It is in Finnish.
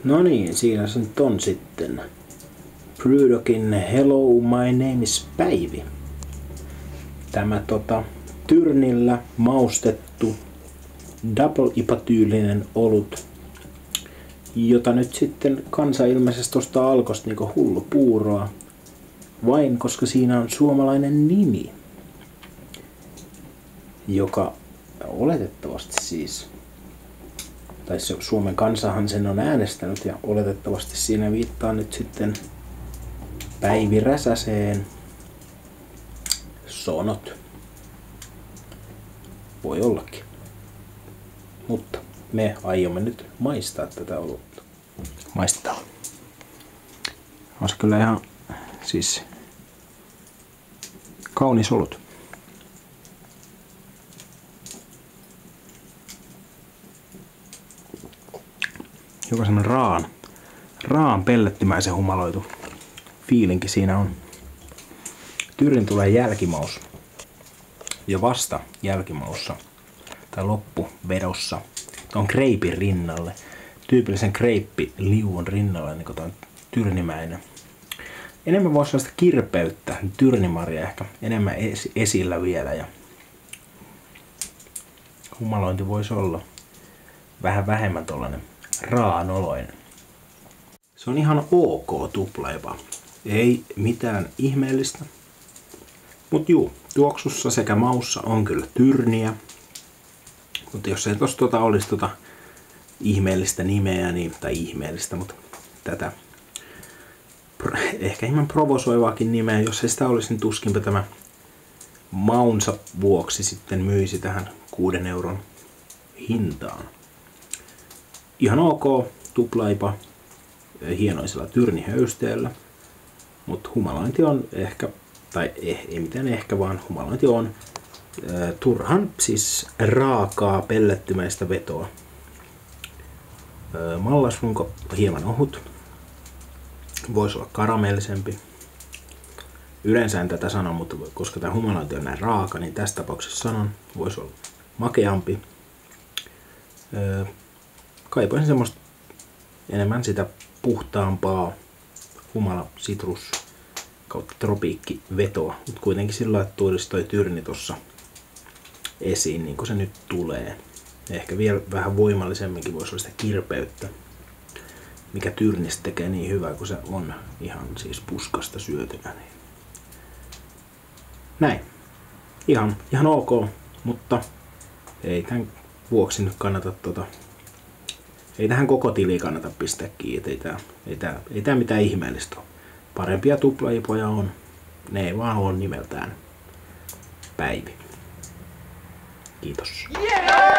No niin, siinä se nyt on sitten. Brewdogin Hello, my name is Päivi. Tämä tyrnillä maustettu double IPA-tyylinen olut, jota nyt sitten kansa ilmeisesti ostaa Alkosta niinku hullu puuroa, vain koska siinä on suomalainen nimi, joka oletettavasti siis, tai Suomen kansahan sen on äänestänyt ja oletettavasti siinä viittaa nyt sitten Päivi Räsäseen. Sonot. Voi ollakin. Mutta me aiomme nyt maistaa tätä olutta. Maistetaan. On se kyllä ihan siis kaunis olut. Joka semmonen raan pellettimäisen humaloitu fiilinki siinä on. Tyrnin tulee jälkimaus. Jo vasta jälkimaussa tai loppuvedossa on kreipin rinnalle. Tyypillisen kreippiliuun rinnalle, niin kuin tyrnimäinen. Enemmän voisi sellaista kirpeyttä, tyrnimarja ehkä enemmän esillä vielä. Ja humalointi voisi olla vähän vähemmän tollanen raanoloinen. Se on ihan ok tuplaIPA. Ei mitään ihmeellistä. Mut juu, tuoksussa sekä maussa on kyllä tyrniä. Mutta jos ei tossa olisi ihmeellistä nimeä, niin, tai ihmeellistä, mutta tätä ehkä hieman provosoivaakin nimeä, jos ei sitä olisi, niin tuskinpä tämä maunsa vuoksi sitten myisi tähän 6 euron hintaan. Ihan ok tuplaIPA hienoisella tyrnihöysteellä, mutta humalointi on ehkä, tai ei mitään ehkä, vaan humalointi on turhan siis raakaa pellettymäistä vetoa. Mallasrunko hieman ohut, voisi olla karamellisempi. Yleensä en tätä sano, mutta koska tämä humalointi on näin raaka, niin tässä tapauksessa sanon, voisi olla makeampi. Kaipaisin semmoista enemmän sitä puhtaampaa humala, sitrus kautta tropiikkivetoa, mutta kuitenkin sillä että tulisi toi tyrni tossa esiin, niin kuin se nyt tulee. Ehkä vielä vähän voimallisemminkin voisi olla sitä kirpeyttä, mikä tyrnistä tekee niin hyvää, kun se on ihan siis puskasta syötynä. Niin. Näin. Ihan ok, mutta ei tämän vuoksi nyt kannata ei tähän koko tiliin kannata pistää kiinni. Ei tää mitään ihmeellistä ole. Parempia tuplaIPOja on. Ne ei vaan ole nimeltään Päivi. Kiitos. Yeah!